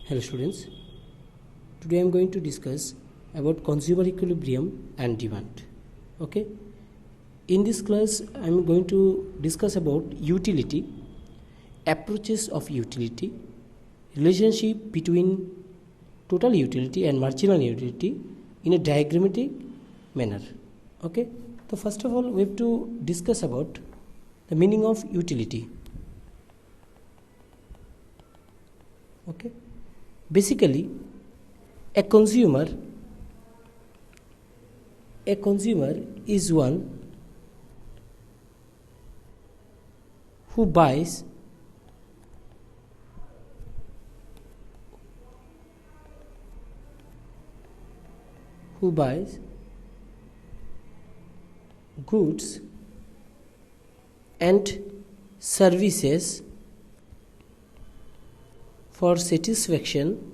Hello students, today I am going to discuss about consumer equilibrium and demand. Okay, in this class I am going to discuss about utility, approaches of utility, relationship between total utility and marginal utility in a diagrammatic manner. Okay, so first of all we have to discuss about the meaning of utility. Okay, basically a consumer is one who buys goods and services for satisfaction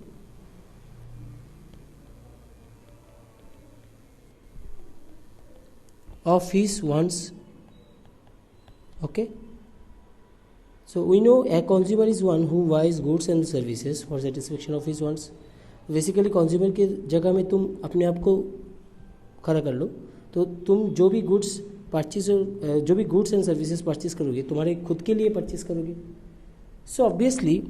of his wants. Okay, so we know a consumer is one who buys goods and services for satisfaction of his wants. Basically consumer के जगह में तुम अपने आप को खड़ा कर लो, तो तुम जो भी गुड्स एंड सर्विसेज परचेज करोगे तुम्हारे खुद के लिए परचेज करोगे. So obviously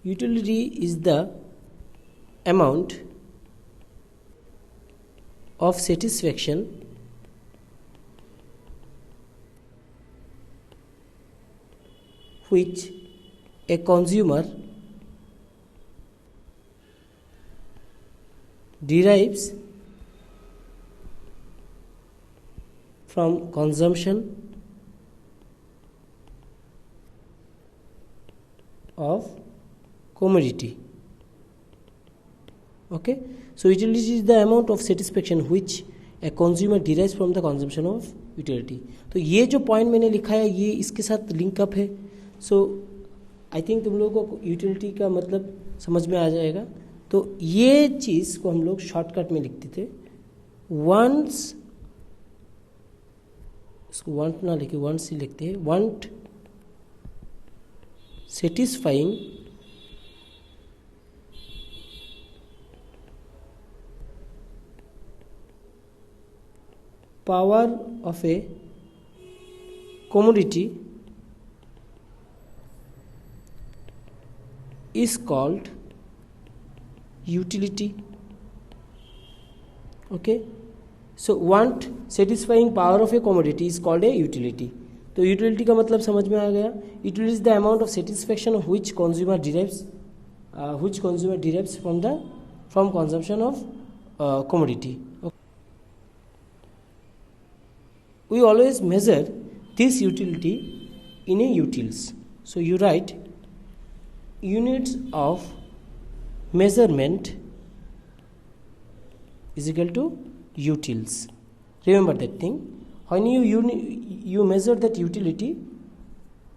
utility is the amount of satisfaction which a consumer derives from consumption of commodity. Okay, so utility is the amount of satisfaction which a consumer derives from the consumption of utility. तो ये जो point मैंने लिखा है ये इसके साथ link up है. सो आई थिंक तुम लोगों को यूटिलिटी का मतलब समझ में आ जाएगा. तो ये चीज़ को हम लोग शॉर्टकट में लिखते थे. वंस, इसको वांट ना लिखे वंस ही लिखते हैं. Want satisfying power of a commodity is called utility. Okay, so want satisfying power of a commodity is called a utility. तो यूटिलिटी का मतलब समझ में आ गया. Utility is the amount of satisfaction which consumer derives from consumption of commodity. We always measure this utility in a utils. So you write units of measurement is equal to utils. Remember that thing. When you measure that utility,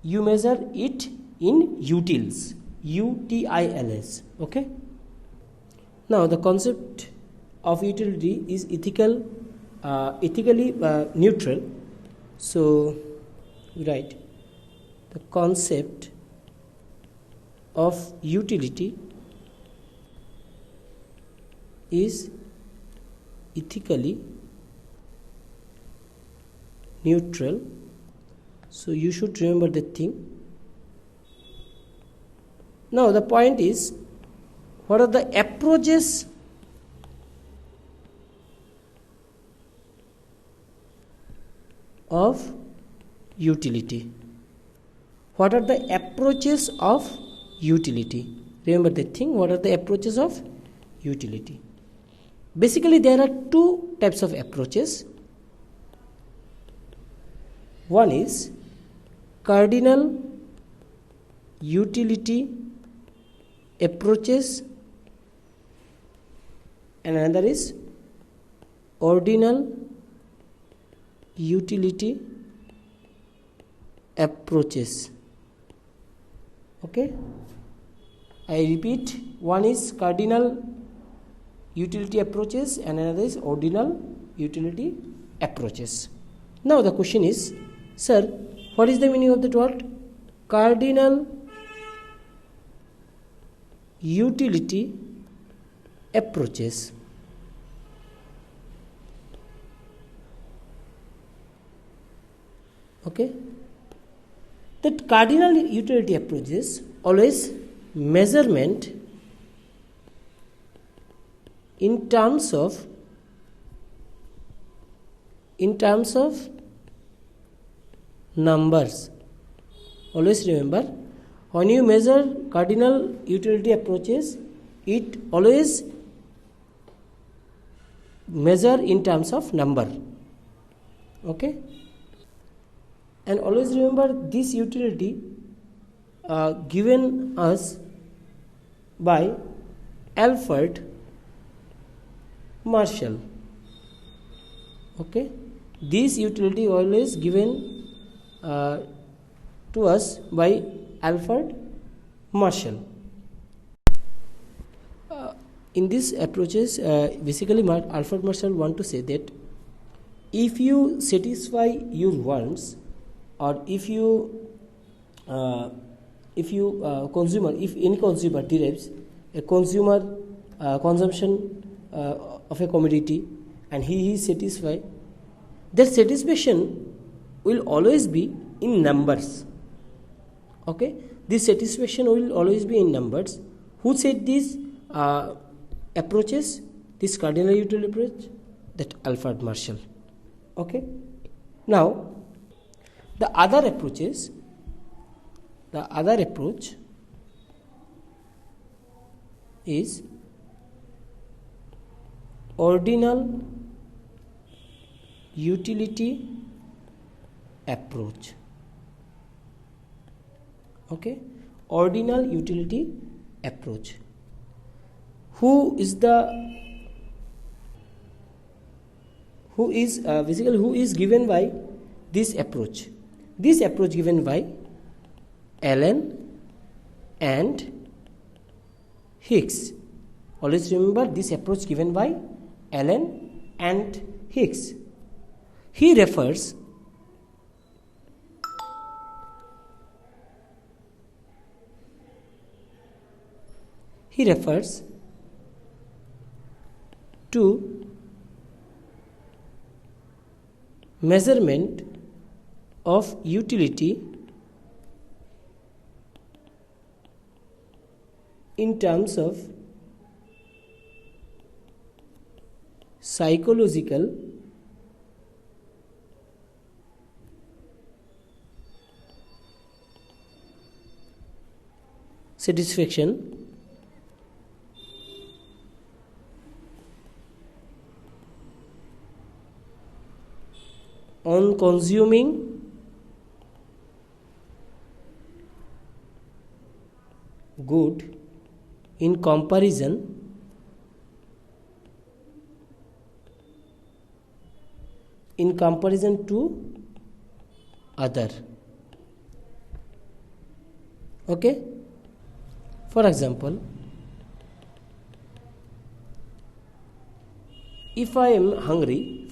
you measure it in utils, utils. Okay, now the concept of utility is ethically neutral. So we write the concept of utility is ethically neutral. So you should remember that thing. Now the point is, what are the approaches of utility? What are the approaches of utility? Remember that thing. What are the approaches of utility? Basically there are two types of approaches. One is cardinal utility approaches and another is ordinal utility approaches. Okay, I repeat, one is cardinal utility approaches and another is ordinal utility approaches. Now the question is, sir, what is the meaning of that word? Cardinal utility approaches. Okay, that cardinal utility approaches always measurement in terms of numbers. Always remember, when you measure cardinal utility approaches, it always measure in terms of number. Okay, and always remember this utility given us by Alfred Marshall. Okay, this utility always given to us by Alfred Marshall. In these approaches, basically Alfred Marshall want to say that if you satisfy your wants, or if any consumer derives a consumer consumption of a commodity and he is satisfied, that satisfaction will always be in numbers. Okay, this satisfaction will always be in numbers. Who said these approaches, this cardinal utility approach? That Alfred Marshall. Okay, now the other approach is ordinal utility approach. Okay, ordinal utility approach. Who is given by this approach? This approach given by Allen and Hicks. Always remember this approach given by Allen and Hicks. He refers to measurement of utility in terms of psychological satisfaction on consuming good in comparison to other. Okay, for example, if I am hungry,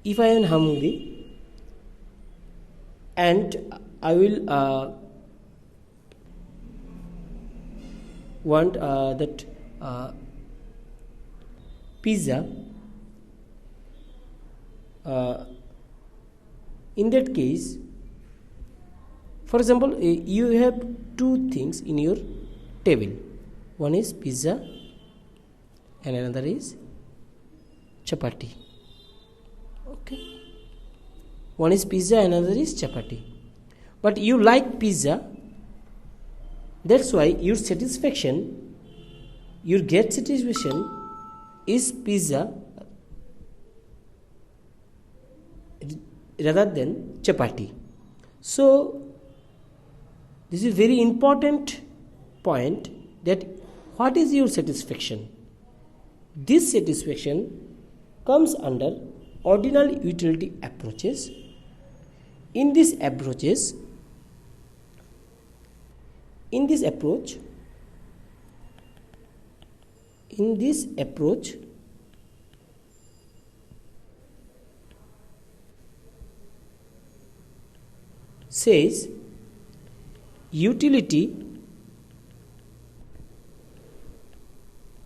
if I am hungry and I will want that pizza, in that case, for example, you have two things in your table. One is pizza and another is chapati. Okay, one is pizza, another is chapati. But you like pizza, that's why your satisfaction, your get satisfaction is pizza rather than chapati. So this is very important point, that what is your satisfaction? This satisfaction comes under ordinal utility approaches. In this approach, says utility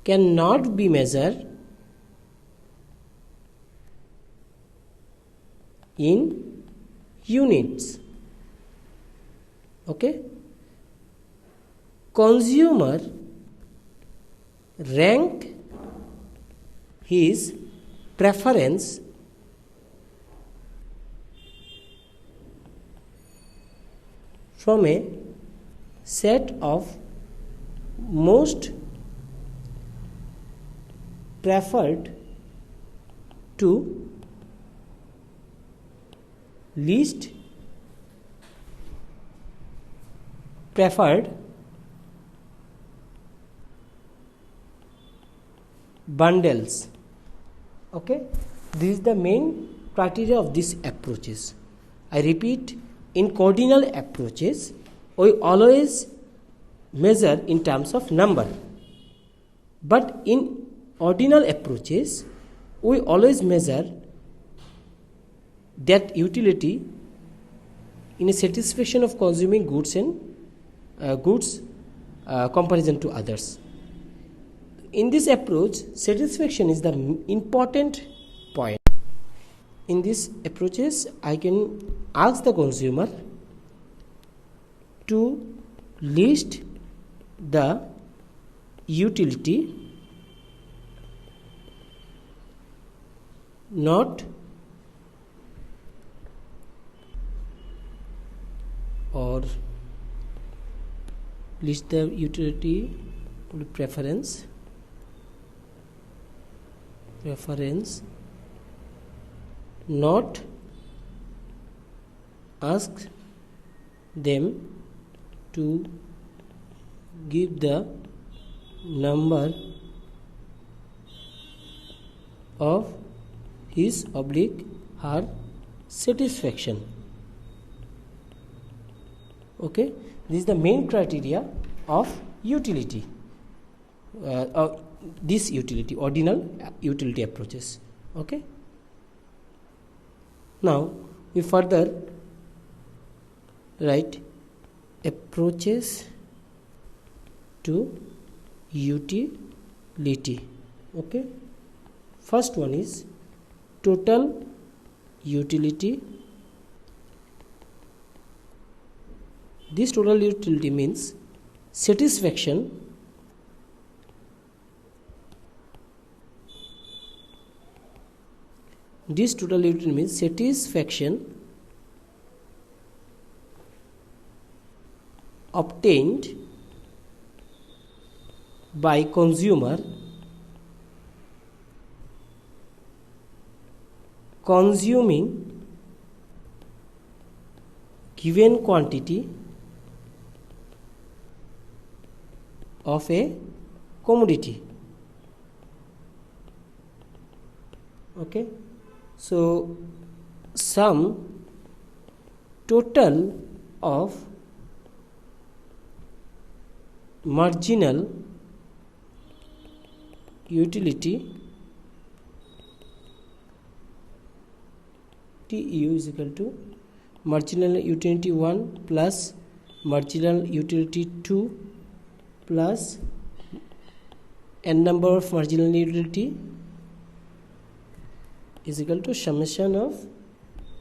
cannot be measured in units. Okay, consumer rank his preference from a set of most preferred to least preferred bundles. Okay, this is the main criteria of these approaches. I repeat, in cardinal approaches we always measure in terms of number, but in ordinal approaches we always measure that utility in a satisfaction of consuming goods and comparison to others. In this approach, satisfaction is the important point. In these approaches, I can ask the consumer to list the utility not or list the utility preference not ask them to give the number of his / her satisfaction. Okay, this is the main criteria of utility, this utility, ordinal utility approaches. Okay, now we further write approaches to utility. Okay, first one is total utility. This total utility means satisfaction obtained by consumer consuming given quantity of a commodity. Okay, so sum total of marginal utility TU is equal to marginal utility 1 plus marginal utility 2 plus n number of marginal utility is equal to summation of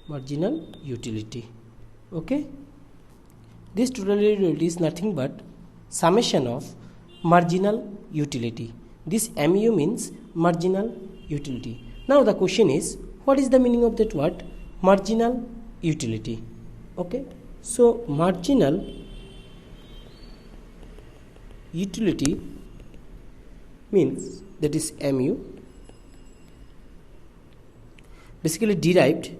marginal utility. Okay, this total utility is nothing but summation of marginal utility. This MU means marginal utility. Now the question is, what is the meaning of that word marginal utility? Okay, so marginal utility means, that is MU, basically derived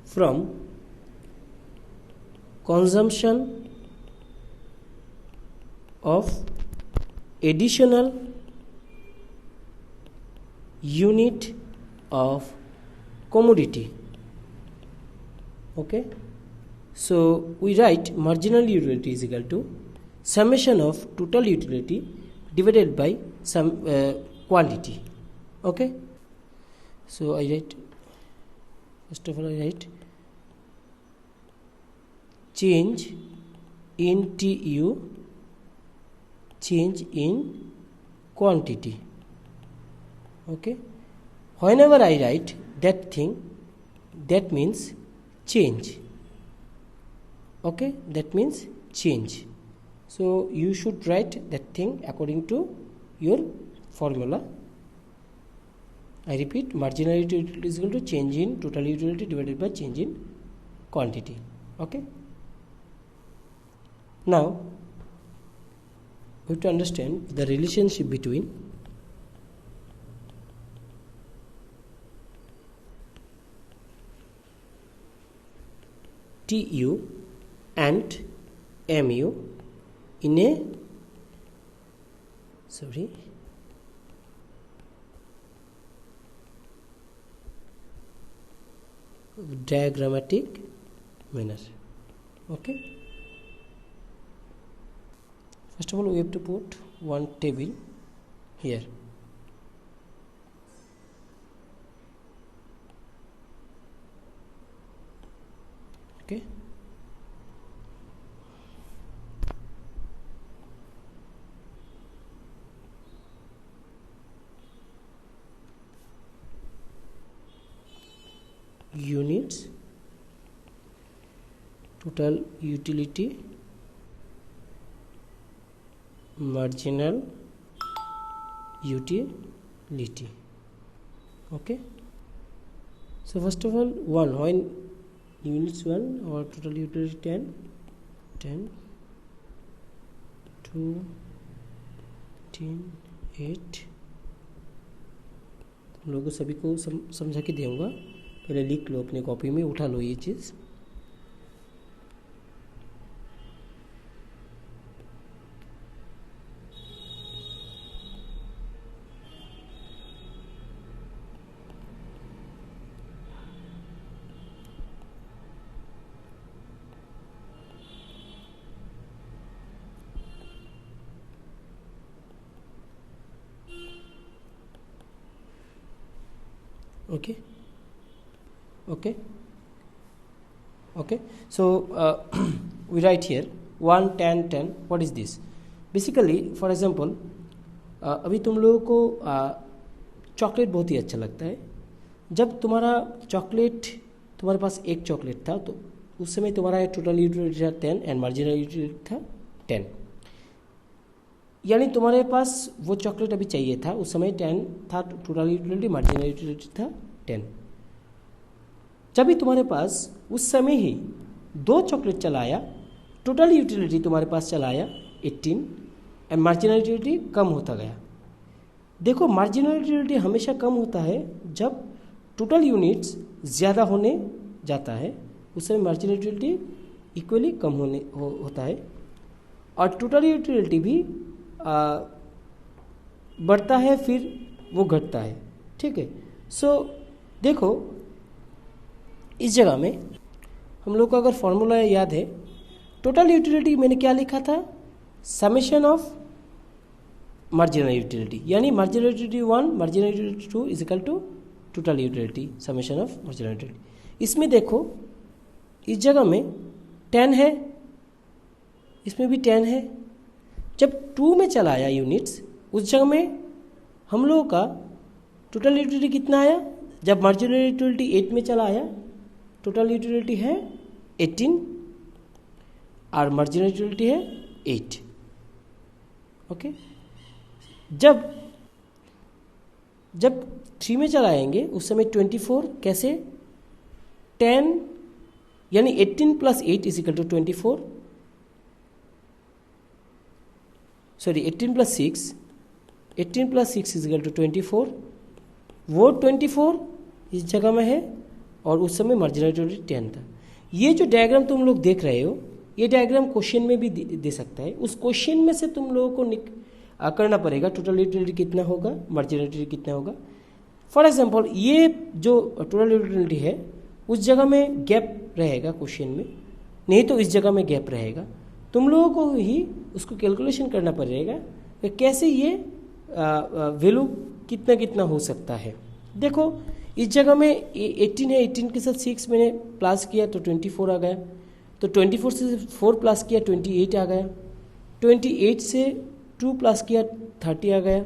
from consumption of additional unit of commodity. Okay, so we write marginal utility is equal to summation of total utility divided by some quantity. Okay, so I write first of all I right change in TU, change in quantity. Okay, whenever I write that thing, that means change. Okay, that means change. So you should write that thing according to your formula. I repeat, marginal utility is equal to change in total utility divided by change in quantity. Okay, now we have to understand the relationship between TU and MU in a diagrammatic manner. Okay, first of all we have to put one table here. Okay, units, total utility, marginal utility. Okay, so first of all, when units 1 or total utility 10, 2, 10, 8, तुम लोगों सभी को समझा के दूंगा, पहले लिख लो अपने कॉपी में, उठा लो ये चीज़. Okay, so we write here 1, 10, 10. What is this? Basically, for example, अभी तुम लोगों को चॉकलेट बहुत ही अच्छा लगता है. जब तुम्हारा चॉकलेट, तुम्हारे पास एक चॉकलेट था, तो उस समय तुम्हारा टोटल यूटिलिटी था 10 एंड मार्जिनल यूटिलिटी था 10. यानी तुम्हारे पास वो चॉकलेट अभी चाहिए था, उस समय 10 था टोटल यूटिलिटी, मार्जिनल यूटिलिटी था 10. जब भी तुम्हारे पास उस समय ही 2 चॉकलेट चलाया, टोटल यूटिलिटी तुम्हारे पास चलाया 18 एंड मार्जिनल यूटिलिटी कम होता गया. देखो, मार्जिनल यूटिलिटी हमेशा कम होता है जब टोटल यूनिट्स ज़्यादा होने जाता है, उस समय मार्जिनल यूटिलिटी इक्वली कम होता है. और टोटल यूटिलिटी भी बढ़ता है, फिर वो घटता है. ठीक है, सो देखो इस जगह में हम लोग को अगर फॉर्मूला याद है, टोटल यूटिलिटी मैंने क्या लिखा था, समेशन ऑफ मार्जिनल यूटिलिटी, यानी marginal utility 1 marginal utility 2 is equal to total utility summation of marginal utility. इसमें देखो इस जगह में 10 है, इसमें भी 10 है. जब 2 में चला आया यूनिट्स, उस जगह में हम लोगों का टोटल यूटिलिटी कितना आया, जब मार्जिनल यूटिलिटी 8 में चला आया, टोटल यूटिलिटी है 18 और मार्जिनल यूटिलिटी है 8. ओके, जब 3 में चलाएंगे उस समय 24, कैसे 10 यानी 18 plus 8 is equal to 24, sorry 18 plus 6, 18 plus 6 is equal to 24. वो 24 इस जगह में है और उस समय मार्जिनल यूटिलिटी 10 था. ये जो डायग्राम तुम लोग देख रहे हो, ये डायग्राम क्वेश्चन में भी दे सकता है. उस क्वेश्चन में से तुम लोगों को करना पड़ेगा टोटल यूटिलिटी कितना होगा, मार्जिनल यूटिलिटी कितना होगा. फॉर एग्जांपल, ये जो टोटल यूटिलिटी है उस जगह में गैप रहेगा क्वेश्चन में, नहीं तो इस जगह में गैप रहेगा. तुम लोगों को ही उसको कैलकुलेशन करना पड़ेगा कि कैसे ये वैल्यू कितना कितना हो सकता है. देखो इस जगह में 18 है, 18 के साथ 6 मैंने प्लस किया तो 24 आ गया, तो 24 से 4 प्लस किया 28 आ गया, 28 से 2 प्लस किया 30 आ गया,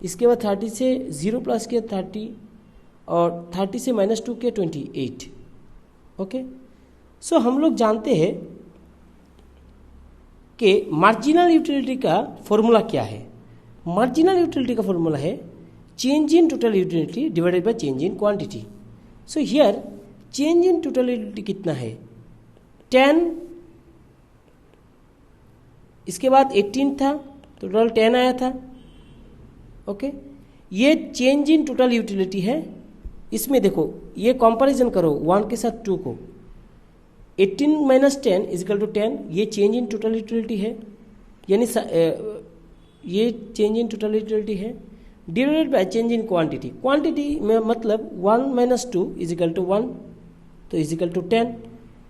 इसके बाद 30 से 0 प्लस किया 30, और 30 से -2 किया 28। ओके, सो हम लोग जानते हैं कि मार्जिनल यूटिलिटी का फॉर्मूला क्या है। मार्जिनल यूटिलिटी का फॉर्मूला है change in total utility divided by change in quantity. So here change in total utility कितना है, 10, इसके बाद 18 था तो टोटल 10 आया था। ओके, ये चेंज इन टोटल यूटिलिटी है। इसमें देखो ये कंपैरिजन करो 1 के साथ 2 को, 18 माइनस 10 इज इक्वल टू 10, ये चेंज इन टोटल यूटिलिटी है, यानी ये चेंज इन टोटल यूटिलिटी है, divided by change in quantity. Quantity में मतलब 1 माइनस 2 इज इक्वल टू 1, तो इज इक्वल टू 10।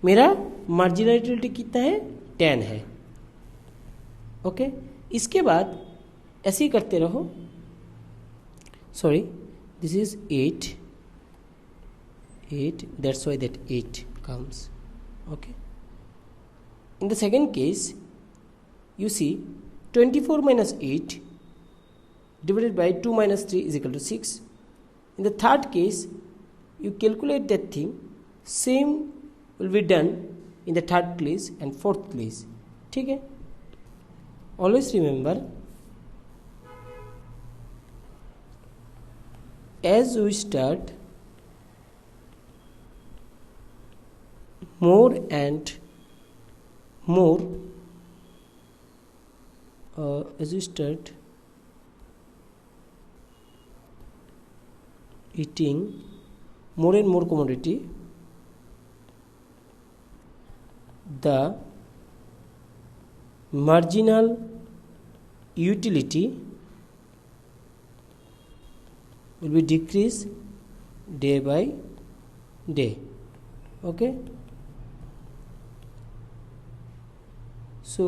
मेरा मार्जिनल यूटिलिटी कितना है, 10 है। ओके, इसके बाद ऐसे ही करते रहो। Sorry, this is 8, that's why that 8 comes. Okay, in the second case you see 24 minus 8 divided by 2 minus 3 is equal to 6. In the third case you calculate that thing, same will be done in the third place and fourth place. ठीक है, always remember as we start more and more, as you start eating more and more commodity, the marginal utility will be decreased day by day. Okay, so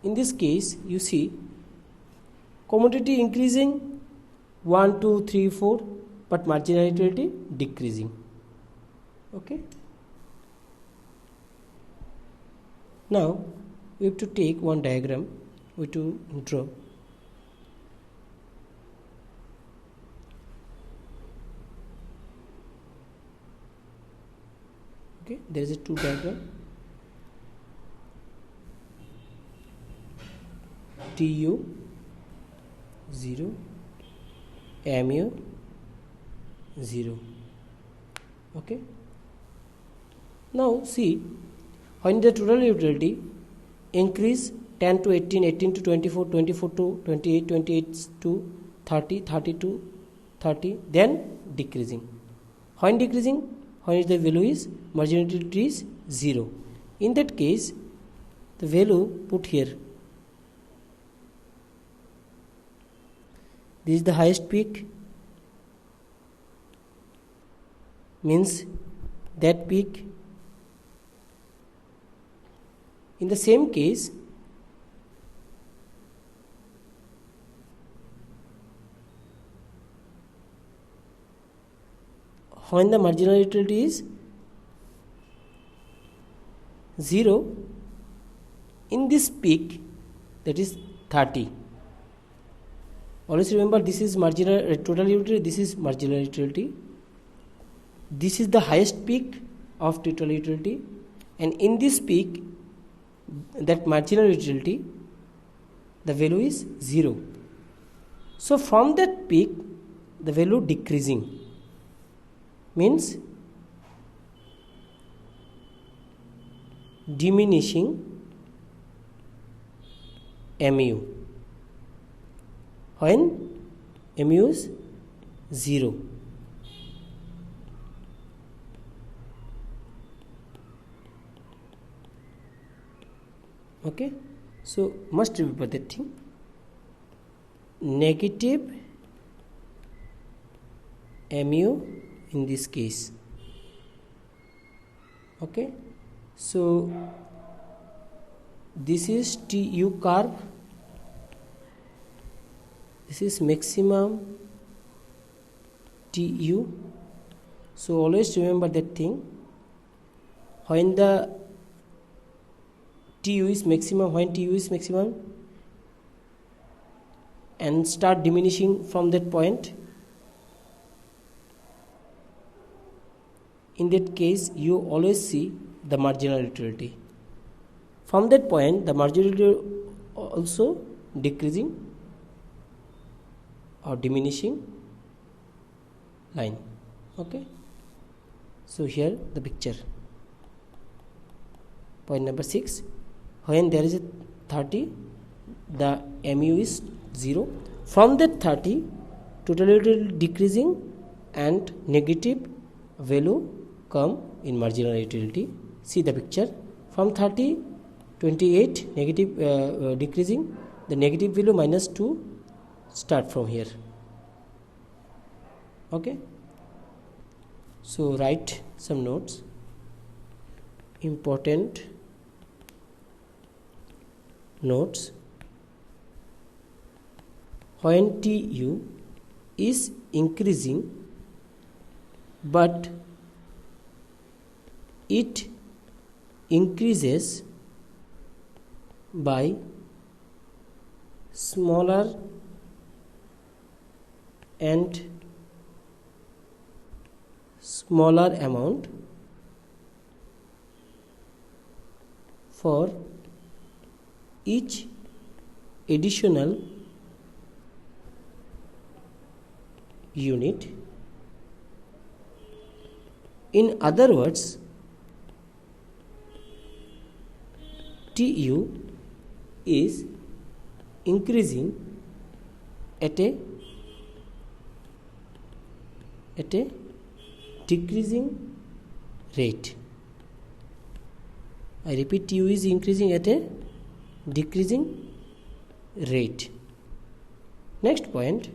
in this case you see commodity increasing 1 2 3 4 but marginal utility decreasing. Okay, now we have to take one diagram, we have to draw. Okay, there is a two diagram, TU 0, MU 0. Okay, now see when the total utility increase 10 to 18, 18 to 24, 24 to 28, 28 to 30, 30 to 30, then decreasing. When decreasing, when the value is marginal utility is 0, in that case the value put here, this is the highest peak, means that peak. In the same case when the marginal utility is 0, in this peak, that is 30. Always remember this is marginal total utility, this is marginal utility, this is the highest peak of total utility, and in this peak that marginal utility the value is 0. So from that peak the value decreasing, means diminishing MU when MU is 0. Okay, so must remember that thing, negative MU in this case. Okay, so this is TU curve, this is maximum TU. So always remember that thing. When the TU is maximum, and start diminishing from that point, in that case you always see the marginal utility. From that point the marginal utility also decreasing or diminishing line. Okay, so here the picture. Point number 6, when there is a 30, the mu is 0. From that 30, total utility decreasing and negative value come in marginal utility. See the picture. From 30, 28 negative decreasing, the negative value minus 2 start from here. Okay, so write some notes. Important notes. When TU is increasing but it increases by smaller and smaller amount for each additional unit. In other words, TU is increasing at a decreasing rate. I repeat, TU is increasing at a decreasing rate. Next point,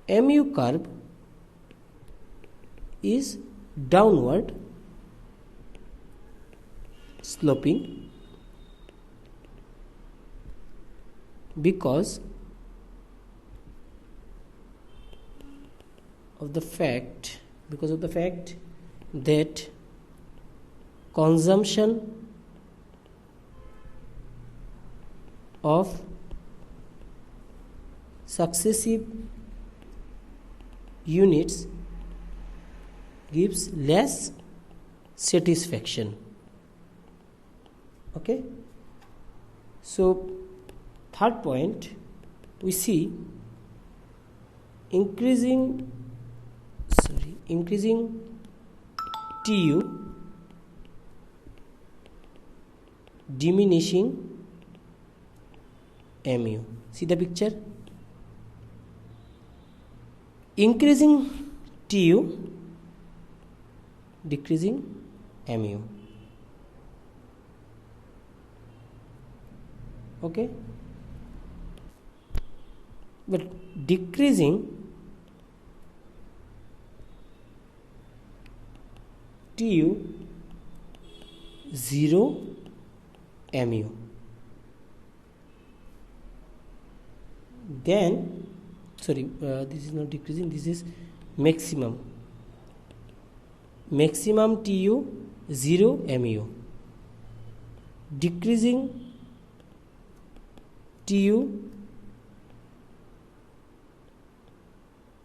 mu curve is downward sloping because of the fact that consumption of successive units gives less satisfaction. Okay, so third point, we see increasing TU, diminishing mu. See the picture. Increasing TU, decreasing mu. Okay, but decreasing TU 0 mu. Then this is not decreasing, this is maximum TU 0 mu, decreasing TU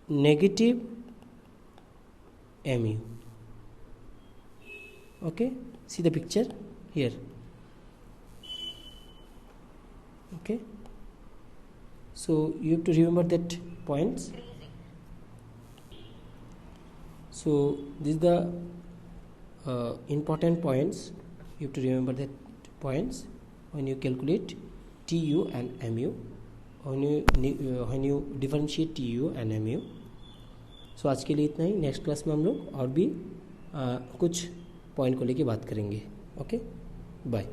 negative mu. Okay, see the picture here. Okay, so you have to remember that points. So this is the important points. You have to remember that points when you calculate TU and mu, when you differentiate TU and mu. सो आज के लिए इतना ही. Next class में हम लोग और भी कुछ पॉइंट को लेके बात करेंगे. Okay, bye.